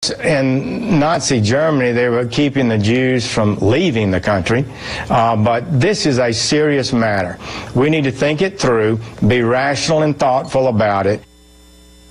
In Nazi Germany, they were keeping the Jews from leaving the country, but this is a serious matter. We need to think it through, be rational and thoughtful about it.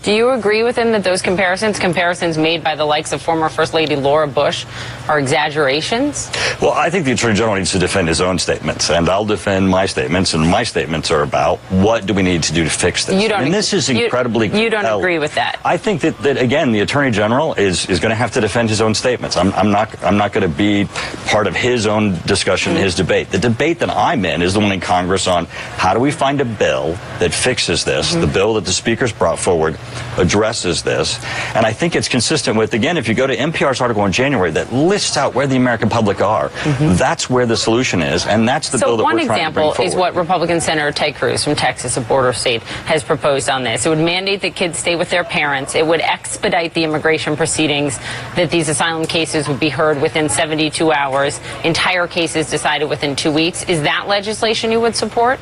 Do you agree with him that those comparisons made by the likes of former First Lady Laura Bush, are exaggerations? Well, I think the Attorney General needs to defend his own statements, and I'll defend my statements, and my statements are about what do we need to do to fix this. And this is incredibly You don't agree with that? I think that again, the Attorney General is going to have to defend his own statements. I'm not going to be part of his own discussion, his debate. The debate that I'm in is the one in Congress on how do we find a bill that fixes this, the bill that the speakers brought forward addresses this, and I think it's consistent with, again, if you go to NPR's article in January that lists out where the American public are, that's where the solution is, and that's the bill that we're trying to bring forward. So one example is what Republican Senator Ted Cruz from Texas, a border state, has proposed on this. It would mandate that kids stay with their parents. It would expedite the immigration proceedings, that these asylum cases would be heard within 72 hours, entire cases decided within 2 weeks. Is that legislation you would support?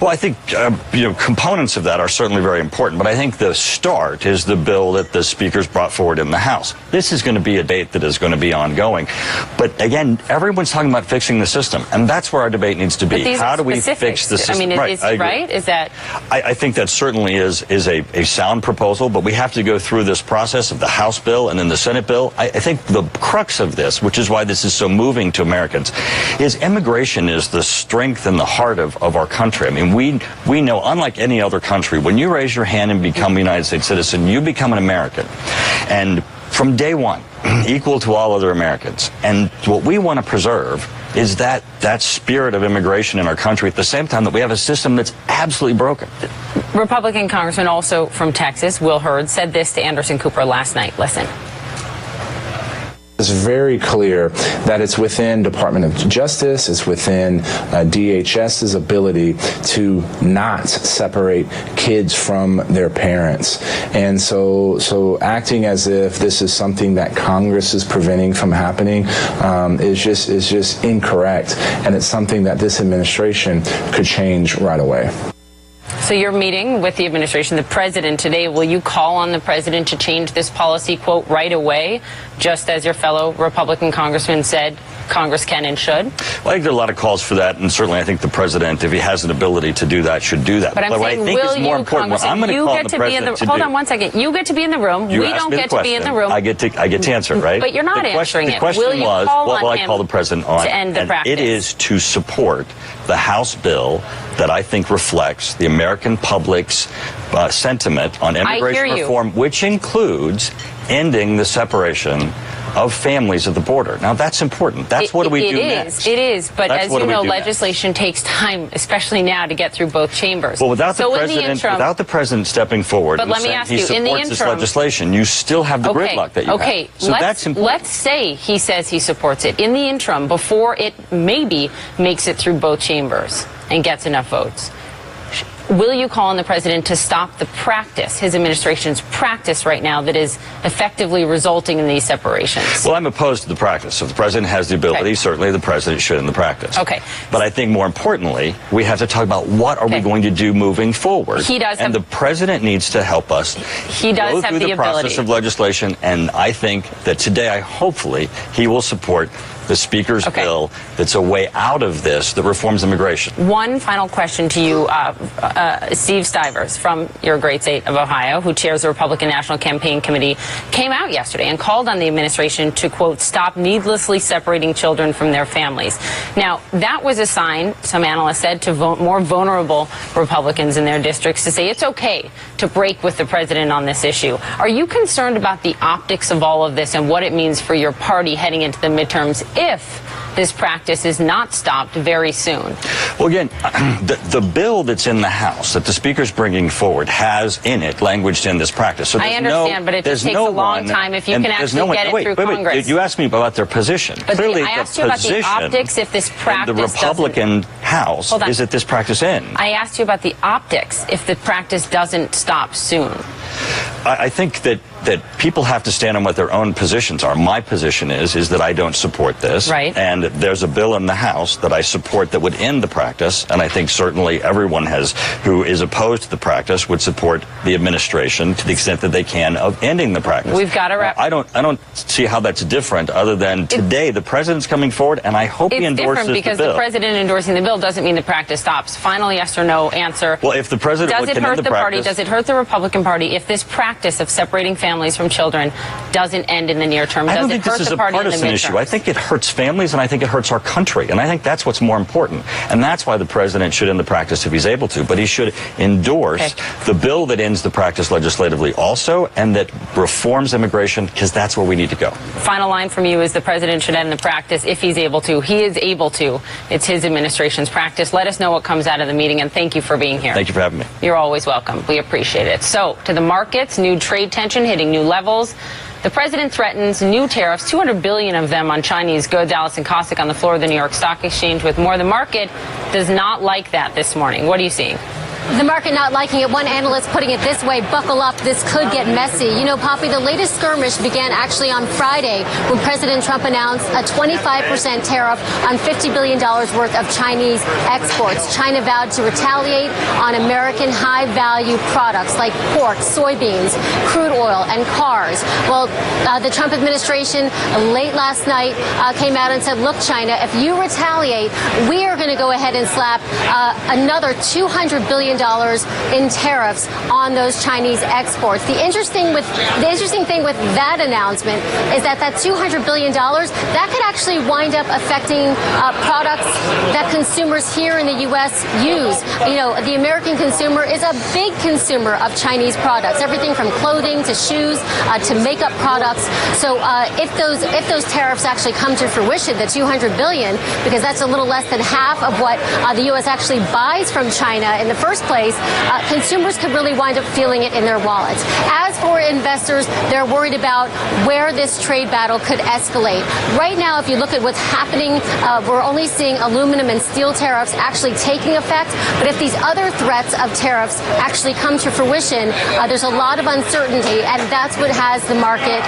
Well, I think components of that are certainly very important, but I think the start is the bill that the speakers brought forward in the House. This is going to be a debate that is going to be ongoing. But again, everyone's talking about fixing the system, and that's where our debate needs to be. How do we fix the system? I mean, is he right? Is that? I think that certainly is a sound proposal, but we have to go through this process of the House bill and then the Senate bill. I think the crux of this, which is why this is so moving to Americans, is immigration is the strength and the heart of our country. I mean, we know, unlike any other country, when you raise your hand and become a United States citizen, you become an American. And from day one, equal to all other Americans. And what we want to preserve is that spirit of immigration in our country at the same time that we have a system that's absolutely broken. Republican Congressman also from Texas, Will Hurd, said this to Anderson Cooper last night. Listen. It's very clear that it's within Department of Justice, it's within DHS's ability to not separate kids from their parents. And so acting as if this is something that Congress is preventing from happening is just incorrect. And it's something that this administration could change right away. So you're meeting with the administration, the president today. Will you call on the president to change this policy, quote, right away, just as your fellow Republican congressman said Congress can and should? Well, I think there are a lot of calls for that, and certainly I think the president, if he has an ability to do that, should do that. But I'm saying, will you, Congressman, you get to be in the room. Hold on one second. You get to be in the room. We don't get to be in the room. I get to answer, right? But you're not answering it. The question was, what will I call the president on? To end the practice. It is to support the House bill that I think reflects the American public's sentiment on immigration reform, which includes ending the separation of families at the border. Now, that's important. That's what do we do next. It is, but as you know, legislation takes time, especially now, to get through both chambers. Well, without the president stepping forward and saying he supports this legislation, you still have the gridlock that you have. Okay, so that's important. Let's say he says he supports it. In the interim, before it maybe makes it through both chambers and gets enough votes, will you call on the president to stop the practice, his administration's practice right now, that is effectively resulting in these separations? Well, I'm opposed to the practice. If the president has the ability, certainly the president should in the practice. Okay. But I think more importantly, we have to talk about what are we going to do moving forward. He does, and the president needs to help us. He does have the ability. Go through the process of legislation, and I think that today, hopefully, he will support the Speaker's bill that's a way out of this that reforms immigration. One final question to you, Steve Stivers from your great state of Ohio, who chairs the Republican National Campaign Committee, came out yesterday and called on the administration to, quote, stop needlessly separating children from their families. Now, that was a sign, some analysts said, to more vulnerable Republicans in their districts to say it's okay to break with the president on this issue. Are you concerned about the optics of all of this and what it means for your party heading into the midterms if this practice is not stopped very soon? Well, again, the bill that's in the House that the Speaker's bringing forward has in it language in this practice. So I understand, but it just takes a long time if you can actually get it through Congress. You asked me about their position. But clearly, I asked you about the optics if this practice the Republican House Hold on. is that this practice ends. I asked you about the optics if the practice doesn't stop soon. I think that people have to stand on what their own positions are. My position is that I don't support this. Right. And there's a bill in the House that I support that would end the practice. And I think certainly everyone who is opposed to the practice would support the administration to the extent that they can of ending the practice. We've got to wrap. I don't see how that's different other than today the president's coming forward and I hope he endorses the bill. It's different because the president endorsing the bill doesn't mean the practice stops. Final yes or no answer. Well, if the president does it can hurt end the practice, party? Does it hurt the Republican Party if this practice of separating families from children doesn't end in the near term? I don't Does think it hurt this is the a party in the partisan issue. I midterms? think it hurts families and I think it hurts our country. And I think that's what's more important. And that's why the president should end the practice if he's able to. But he should endorse the bill that ends the practice legislatively also and that reforms immigration because that's where we need to go. Final line from you is the president should end the practice if he's able to. He is able to. It's his administration's practice. Let us know what comes out of the meeting and thank you for being here. Thank you for having me. You're always welcome. We appreciate it. So, to the markets, new trade tension hitting new levels. The president threatens new tariffs, 200 billion of them on Chinese goods. Allison Kosik on the floor of the New York Stock Exchange with more. The market does not like that this morning. What are you seeing? The market not liking it. One analyst putting it this way, buckle up, this could get messy. You know, Poppy, the latest skirmish began actually on Friday when President Trump announced a 25% tariff on $50 billion worth of Chinese exports. China vowed to retaliate on American high-value products like pork, soybeans, crude oil, and cars. Well, the Trump administration late last night came out and said, look, China, if you retaliate, we are going to go ahead and slap another $200 billion in tariffs on those Chinese exports. The interesting thing with that announcement is that $200 billion, that could actually wind up affecting products that consumers here in the U.S. use. You know, the American consumer is a big consumer of Chinese products, everything from clothing to shoes to makeup products. So if those tariffs actually come to fruition, the $200 billion, because that's a little less than half of what the U.S. actually buys from China in the first place, consumers could really wind up feeling it in their wallets. As for investors, they're worried about where this trade battle could escalate. Right now, if you look at what's happening, we're only seeing aluminum and steel tariffs actually taking effect. But if these other threats of tariffs actually come to fruition, there's a lot of uncertainty, and that's what has the market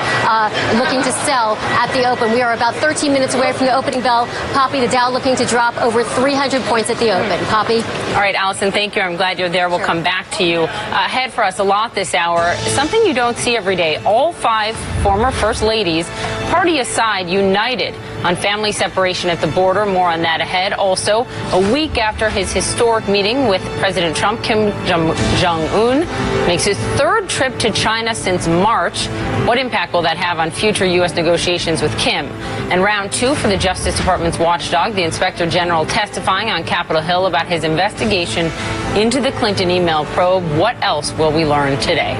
looking to sell at the open. We are about 13 minutes away from the opening bell. Poppy, the Dow looking to drop over 300 points at the open. Poppy? All right, Allison, thank you. I'm glad you're there. We'll come back to you. Ahead for us a lot this hour. Something you don't see every day. All 5 former First Ladies, party aside, united on family separation at the border. More on that ahead. Also, a week after his historic meeting with President Trump, Kim Jong-un makes his 3rd trip to China since March. What impact will that have on future U.S. negotiations with Kim? And round 2 for the Justice Department's watchdog, the Inspector General testifying on Capitol Hill about his investigation into the Clinton email probe. What else will we learn today?